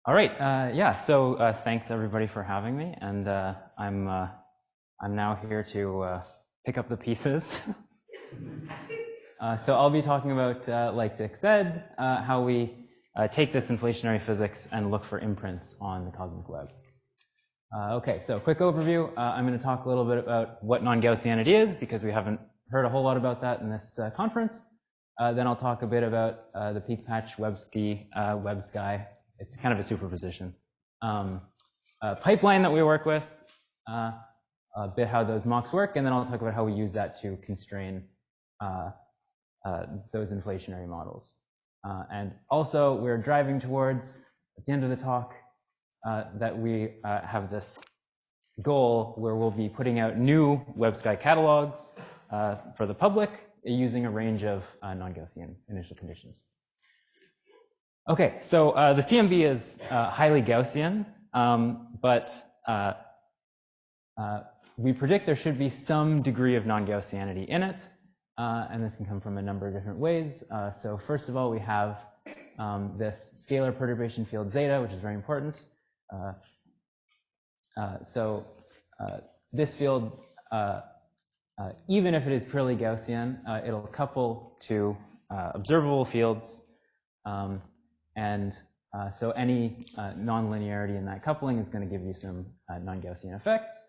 All right, yeah, so thanks everybody for having me, and I'm now here to pick up the pieces. So I'll be talking about, like Dick said, how we take this inflationary physics and look for imprints on the cosmic web. Okay, so quick overview. I'm going to talk a little bit about what non-Gaussianity is, because we haven't heard a whole lot about that in this conference. Then I'll talk a bit about the peak patch web sky. It's kind of a superposition pipeline that we work with, a bit how those mocks work, and then I'll talk about how we use that to constrain those inflationary models. And also, we're driving towards, at the end of the talk, that we have this goal where we'll be putting out new web sky catalogs for the public using a range of non-Gaussian initial conditions. Okay, so the CMB is highly Gaussian, but we predict there should be some degree of non-Gaussianity in it, and this can come from a number of different ways. So first of all, we have this scalar perturbation field zeta, which is very important. This field, even if it is purely Gaussian, it'll couple to observable fields. So any nonlinearity in that coupling is going to give you some non-Gaussian effects.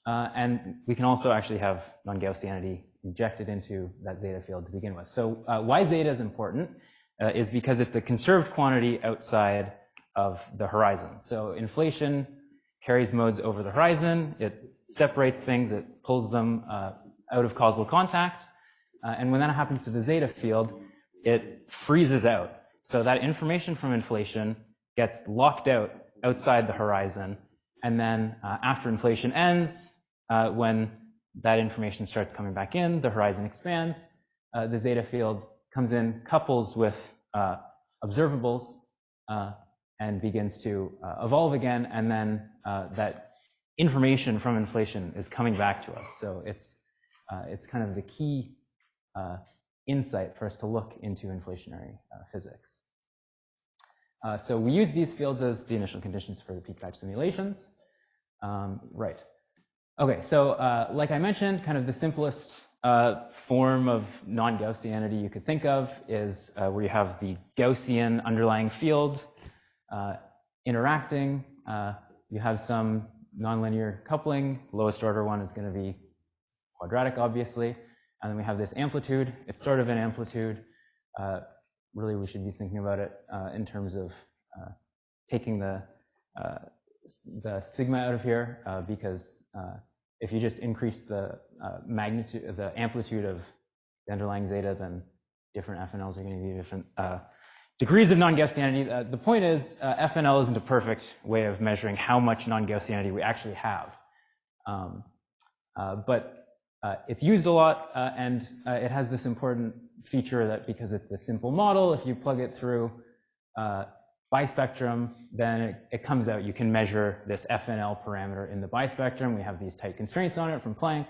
And we can also actually have non-Gaussianity injected into that zeta field to begin with. So why zeta is important is because it's a conserved quantity outside of the horizon. So inflation carries modes over the horizon. It separates things. It pulls them out of causal contact. And when that happens to the zeta field, it freezes out. So that information from inflation gets locked out outside the horizon. And then after inflation ends, when that information starts coming back in, the horizon expands, the zeta field comes in, couples with observables, and begins to evolve again. And then that information from inflation is coming back to us. So it's kind of the key insight for us to look into inflationary physics. So we use these fields as the initial conditions for the peak patch simulations. Right. Okay, so like I mentioned, kind of the simplest form of non-Gaussianity you could think of is where you have the Gaussian underlying field interacting. You have some nonlinear coupling. The lowest order one is going to be quadratic, obviously. And then we have this amplitude. It's sort of an amplitude. Really, we should be thinking about it in terms of taking the sigma out of here, because if you just increase the magnitude, the amplitude of the underlying zeta, then different FNLs are going to be different degrees of non-Gaussianity. The point is, FNL isn't a perfect way of measuring how much non-Gaussianity we actually have. But it's used a lot, and it has this important feature that because it's the simple model, if you plug it through bispectrum, then it comes out. You can measure this FNL parameter in the bispectrum. We have these tight constraints on it from Planck.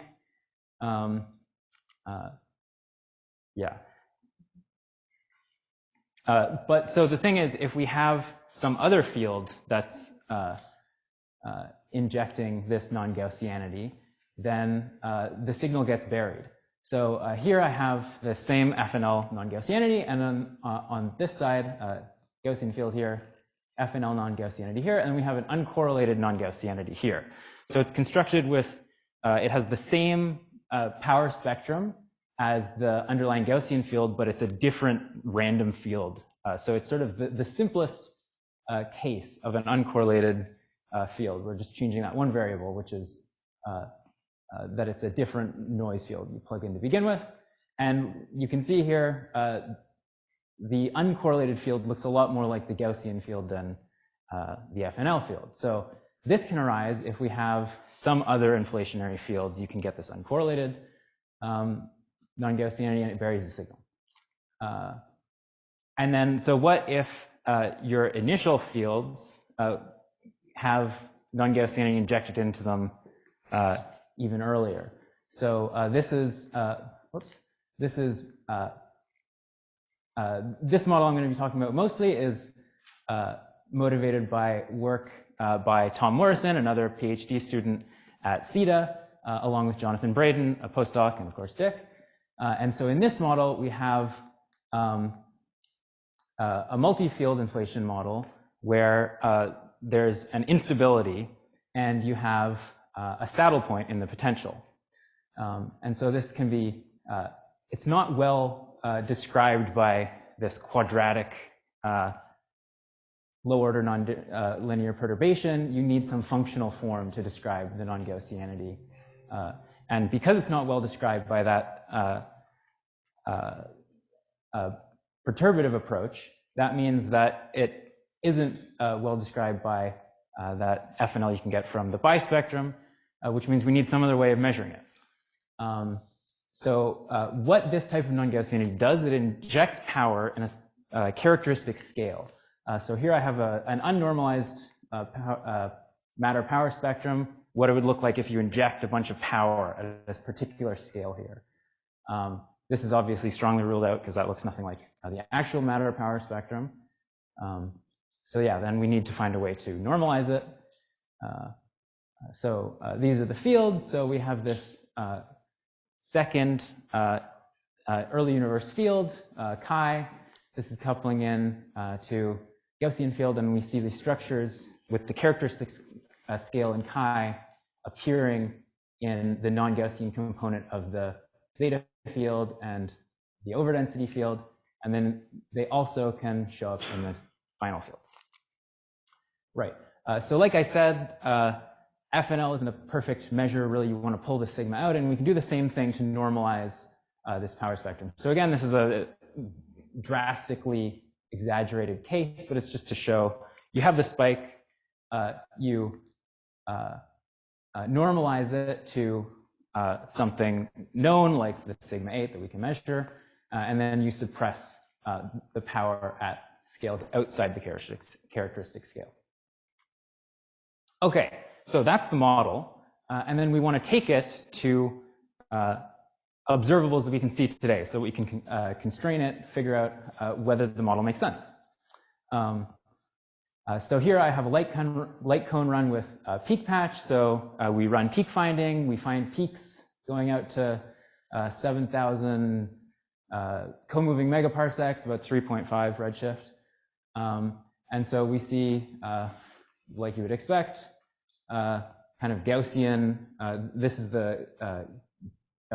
But so the thing is, if we have some other field that's injecting this non-Gaussianity, then the signal gets buried. So here I have the same FNL non-Gaussianity, and then on this side, Gaussian field here, FNL non-Gaussianity here, and we have an uncorrelated non-Gaussianity here. So it's constructed with, it has the same power spectrum as the underlying Gaussian field, but it's a different random field. So it's sort of the simplest case of an uncorrelated field. We're just changing that one variable, which is that it's a different noise field you plug in to begin with. And you can see here, the uncorrelated field looks a lot more like the Gaussian field than the FNL field. So this can arise if we have some other inflationary fields. You can get this uncorrelated non-Gaussianity, and it buries the signal. And then, so what if your initial fields have non-Gaussianity injected into them even earlier? So this is, this model I'm going to be talking about mostly is motivated by work by Tom Morrison, another PhD student at CITA, along with Jonathan Braden, a postdoc, and of course Dick. And so in this model, we have a multi-field inflation model where there's an instability and you have a saddle point in the potential. And so this can be, it's not well described by this quadratic low-order non-linear perturbation. You need some functional form to describe the non-Gaussianity. And because it's not well described by that perturbative approach, that means that it isn't well described by that FNL you can get from the bispectrum, which means we need some other way of measuring it. So what this type of non-Gaussianity does, it injects power in a characteristic scale. So here I have an unnormalized matter power spectrum, what it would look like if you inject a bunch of power at this particular scale here. This is obviously strongly ruled out because that looks nothing like the actual matter power spectrum. So yeah, then we need to find a way to normalize it. So these are the fields. So we have this second early universe field, chi. This is coupling in to Gaussian field, and we see the structures with the characteristics scale in chi appearing in the non-Gaussian component of the zeta field and the overdensity field, and then they also can show up in the final field. Right. So like I said, FNL isn't a perfect measure. Really, you want to pull the sigma out, and we can do the same thing to normalize this power spectrum. So again, this is a drastically exaggerated case, but it's just to show you have the spike, you normalize it to something known like the sigma 8 that we can measure, and then you suppress the power at scales outside the characteristic scale. Okay, so that's the model, and then we want to take it to observables that we can see today, so we can constrain it, figure out whether the model makes sense. So here I have a light cone run with peak patch. So we run peak finding. We find peaks going out to 7,000 co-moving megaparsecs, about 3.5 redshift. And so we see, like you would expect, kind of Gaussian. This is the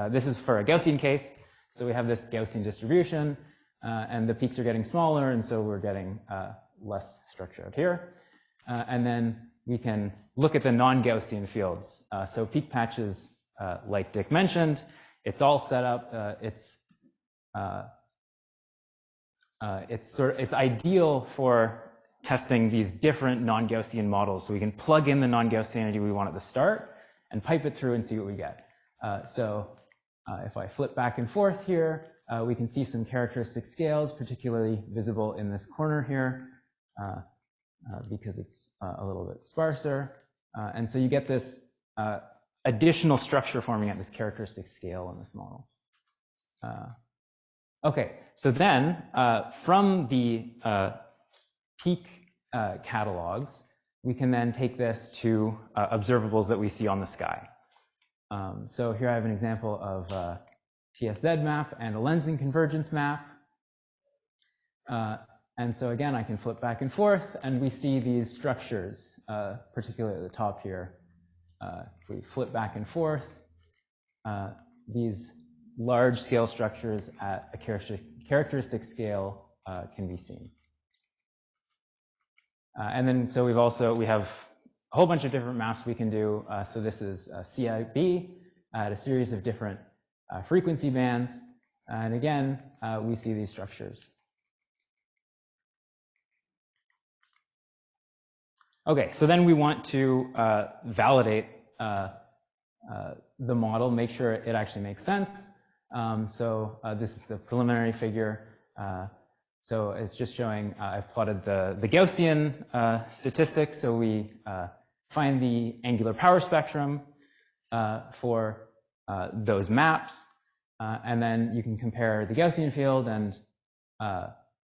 this is for a Gaussian case. So we have this Gaussian distribution, and the peaks are getting smaller, and so we're getting less structure out here. And then we can look at the non-Gaussian fields. So peak patches, like Dick mentioned, it's all set up. It's ideal for testing these different non-Gaussian models. So we can plug in the non-Gaussianity we want at the start and pipe it through and see what we get. If I flip back and forth here, we can see some characteristic scales, particularly visible in this corner here, because it's a little bit sparser. And so you get this additional structure forming at this characteristic scale in this model. Okay, so then from the peak catalogs, we can then take this to observables that we see on the sky. So here I have an example of a TSZ map and a lensing convergence map. And so again, I can flip back and forth, and we see these structures, particularly at the top here. If we flip back and forth, these large scale structures at a characteristic scale can be seen. And then so we have a whole bunch of different maps we can do. So this is CIB at a series of different frequency bands. And again, we see these structures. Okay, so then we want to validate the model, make sure it actually makes sense. This is the preliminary figure. So it's just showing, I've plotted the Gaussian statistics. So we find the angular power spectrum for those maps. And then you can compare the Gaussian field and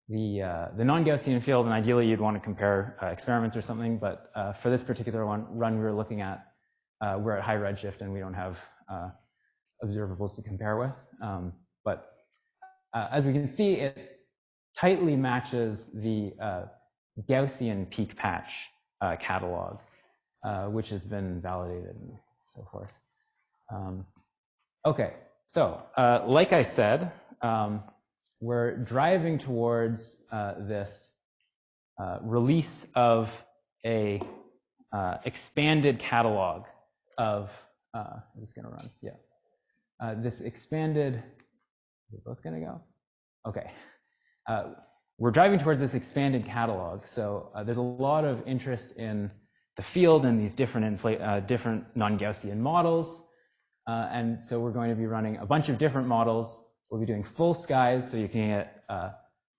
the non-Gaussian field, and ideally you'd want to compare experiments or something, but for this particular run we were looking at, we're at high redshift and we don't have observables to compare with. But as we can see, it tightly matches the Gaussian peak patch catalog, which has been validated and so forth. Okay, so like I said, we're driving towards this release of a expanded catalog of, is this gonna run? Yeah. This expanded, we're both gonna go? Okay. We're driving towards this expanded catalog. So there's a lot of interest in the field and these different non-Gaussian models. And so we're going to be running a bunch of different models. We'll be doing full skies, so you can get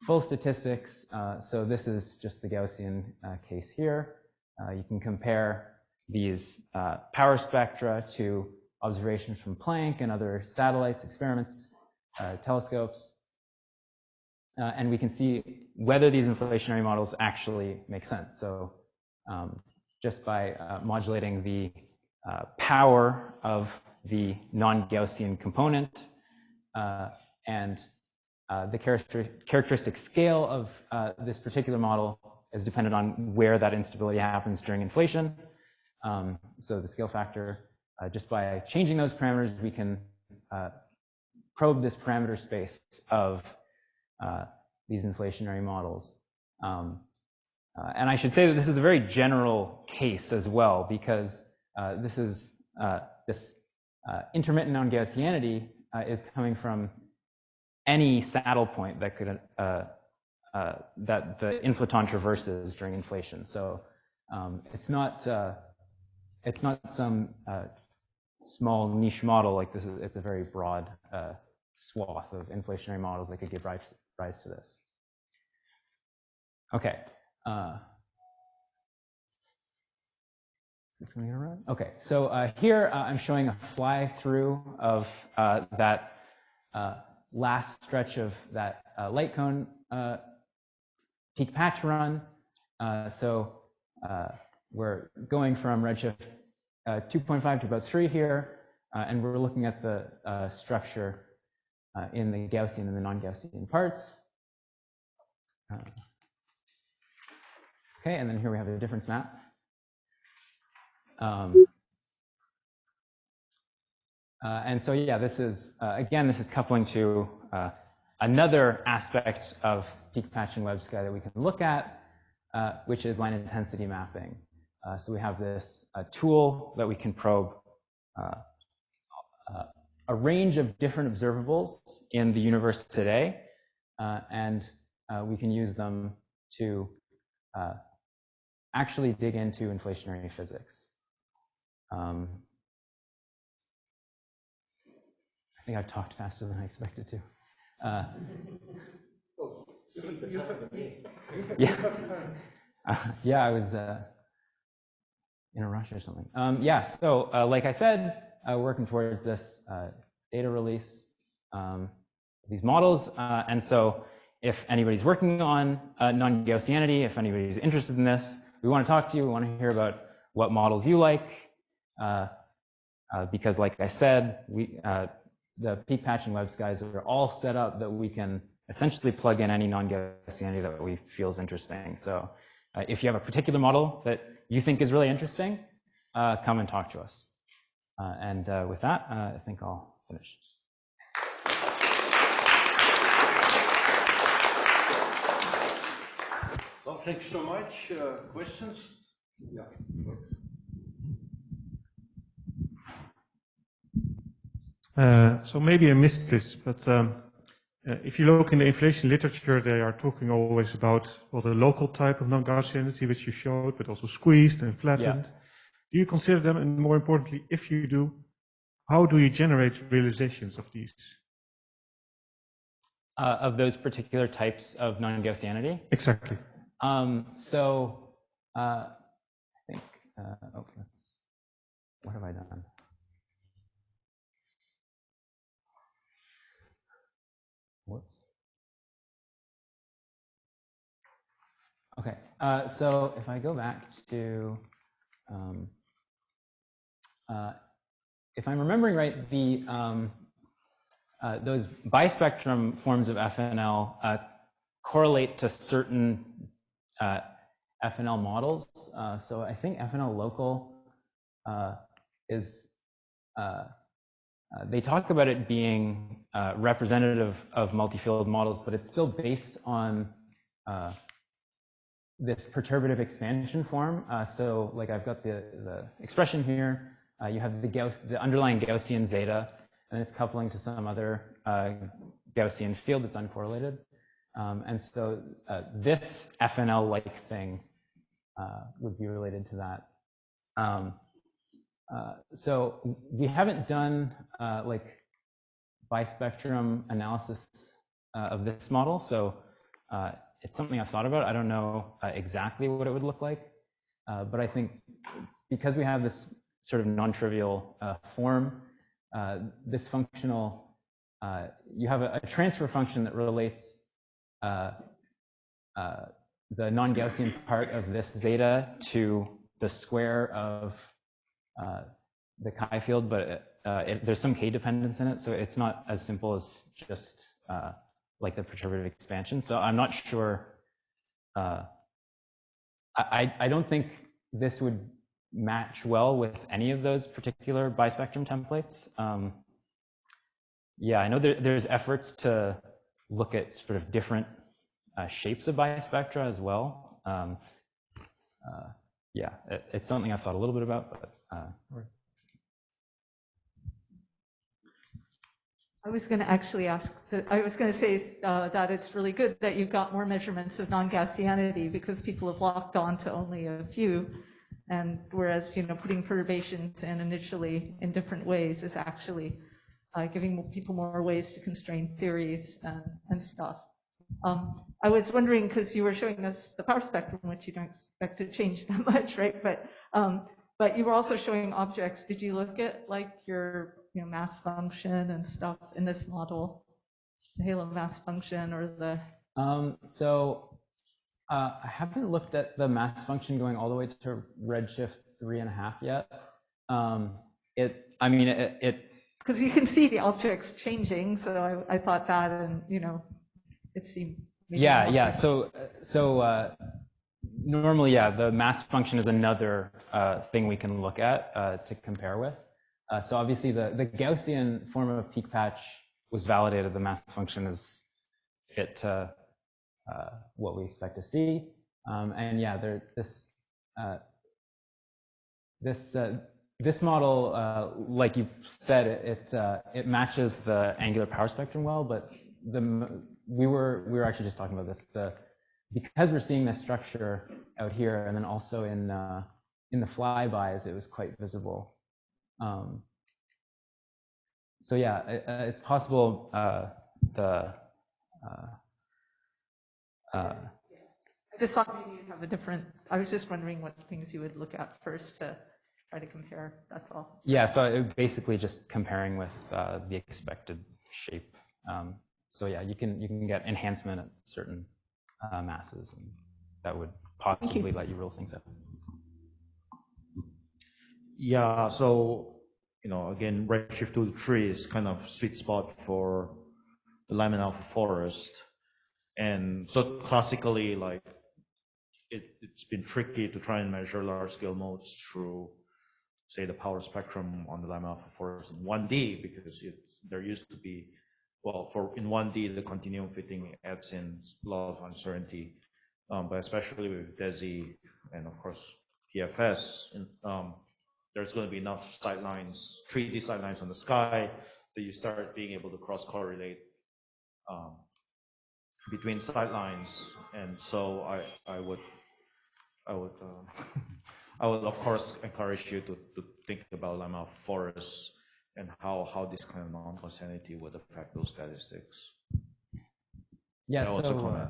full statistics. So this is just the Gaussian case here. You can compare these power spectra to observations from Planck and other satellites, experiments, telescopes. And we can see whether these inflationary models actually make sense. So just by modulating the power of the non-Gaussian component and the characteristic scale of this particular model is dependent on where that instability happens during inflation. So the scale factor, just by changing those parameters, we can probe this parameter space of these inflationary models. And I should say that this is a very general case as well, because this is this intermittent non-Gaussianity is coming from any saddle point that could that the inflaton traverses during inflation. So it's not some small niche model like this. It's a very broad swath of inflationary models that could give rise to this. Okay. Is this going to run? Okay. So here I'm showing a fly through of that last stretch of that light cone peak patch run. So we're going from redshift 2.5 to about 3 here, and we're looking at the structure in the Gaussian and the non-Gaussian parts. Okay, and then here we have a difference map. And so yeah, this is again, this is coupling to another aspect of peak patch and web sky that we can look at, which is line intensity mapping. So we have this tool that we can probe a range of different observables in the universe today, and we can use them to actually dig into inflationary physics. I think I've talked faster than I expected to. Yeah, yeah, I was in a rush or something. Yeah, so like I said, working towards this data release, these models, and so if anybody's working on non-Gaussianity, if anybody's interested in this, we want to talk to you. We want to hear about what models you like, because like I said, the peak patch and web skies are all set up that we can essentially plug in any non-Gaussianity that we feel is interesting. So if you have a particular model that you think is really interesting, come and talk to us. And with that, I think I'll finish. Well, thank you so much. Questions? Yeah. So maybe I missed this, but if you look in the inflation literature, they are talking always about, well, the local type of non-Gaussianity, which you showed, but also squeezed and flattened. Yeah. Do you consider them, and more importantly, if you do, how do you generate realizations of these? Of those particular types of non-Gaussianity? Exactly. So I think, oh, what have I done? Whoops. Okay, so if I go back to, if I'm remembering right, the those bispectrum forms of FNL correlate to certain FNL models. So I think FNL local is, they talk about it being representative of multi-field models, but it's still based on this perturbative expansion form. So like I've got the expression here. You have the underlying Gaussian zeta, and it's coupling to some other Gaussian field that's uncorrelated. And so this FNL-like thing would be related to that. So we haven't done like bispectrum analysis of this model. So it's something I've thought about. I don't know exactly what it would look like, but I think because we have this sort of non-trivial form, this functional, you have a transfer function that relates the non-Gaussian part of this zeta to the square of the chi field, but there's some k dependence in it, so it's not as simple as just like the perturbative expansion. So I'm not sure. I don't think this would match well with any of those particular bispectrum templates. Yeah, I know there's efforts to look at sort of different shapes of bispectra as well. Yeah, it's something I've thought a little bit about, but. I was going to actually ask, I was going to say that it's really good that you've got more measurements of non-Gaussianity because people have locked on to only a few, and whereas, you know, putting perturbations in initially in different ways is actually giving people more ways to constrain theories and stuff. I was wondering, because you were showing us the power spectrum, which you don't expect to change that much, right? But you were also showing objects. Did you look at like your mass function and stuff in this model, the halo mass function or the? So I haven't looked at the mass function going all the way to redshift 3.5 yet. I mean, because you can see the objects changing, so I thought that, and it seemed. Yeah. So normally, yeah, the mass function is another thing we can look at to compare with. So obviously, the Gaussian form of peak patch was validated. The mass function is fit to what we expect to see, and yeah, this model, like you said, it matches the angular power spectrum well, but we were actually just talking about this. Because we're seeing this structure out here, and then also in the flybys, it was quite visible. So yeah, it's possible just thought maybe you'd have a different. I was just wondering what things you would look at first to try to compare. That's all. Yeah, so basically just comparing with the expected shape. So yeah, you can get enhancement at certain masses, and that would possibly let you rule things out. Yeah, so again, redshift 2 to 3 is kind of sweet spot for the Lyman alpha forest, and so classically, like it's been tricky to try and measure large-scale modes through, say, the power spectrum on the Lyman alpha forest in 1D, because there used to be, well, in 1D the continuum fitting adds in a lot of uncertainty, but especially with DESI and of course PFS, there's going to be enough sightlines, 3D sightlines on the sky, that you start being able to cross-correlate between sightlines, and so I would of course encourage you to think about Lyman alpha forests and how this kind of non-Gaussianity would affect those statistics. Yeah, so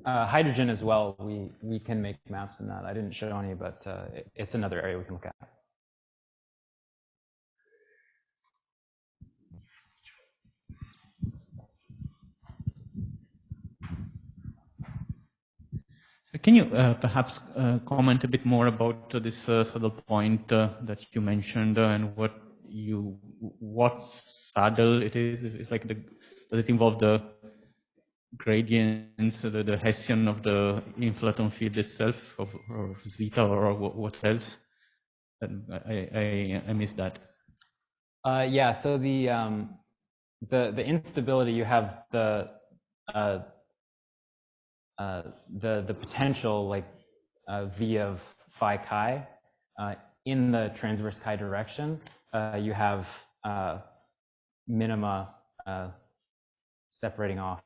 hydrogen as well, we can make maps in that. I didn't show any, but it's another area we can look at. So can you perhaps comment a bit more about this saddle point that you mentioned and what saddle it is? It's like does it involve the gradients, the Hessian of the inflaton field itself, or zeta, or what else? I missed that. Yeah. So the instability, you have the potential like v of phi chi in the transverse chi direction. You have minima separating off.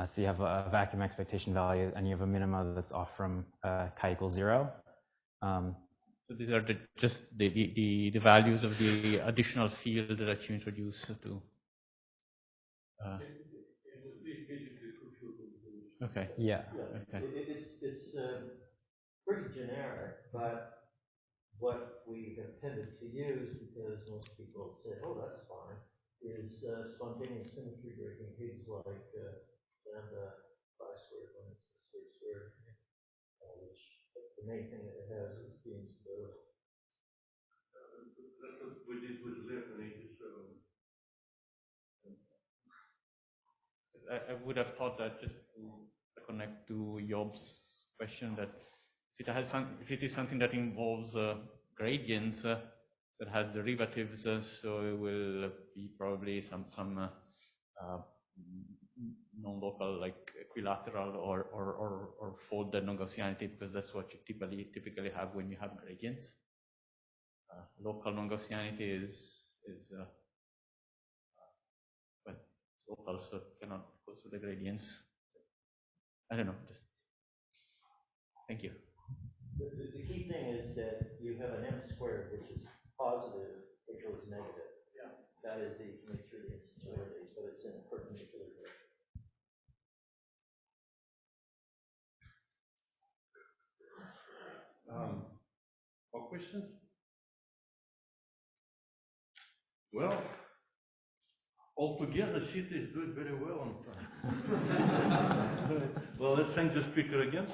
So you have a vacuum expectation value, and you have a minima that's off from chi equals 0. So these are just the values of the additional field that you introduce to. Okay. Yeah. Okay. It's pretty generic, but what we have tended to use, because most people say, oh, that's fine, is spontaneous symmetry breaking Higgs like lambda phi squared minus squared squared, which the main thing that it has is the instability. That's what we did with Leopold. I would have thought that, just to connect to Job's question, that if it is something that involves gradients, so it has derivatives, so it will be probably some non-local, like equilateral or folded non-Gaussianity, because that's what you typically have when you have gradients. Local non-Gaussianity is but it's local, so cannot go through the gradients. I don't know. Just thank you. The key thing is that you have an m squared, which is positive, which goes negative. Yeah. That is the nature of the instability, so it's in a perpendicular direction. More questions? Well, altogether, CITA is doing very well on time. Well, let's thank the speaker again.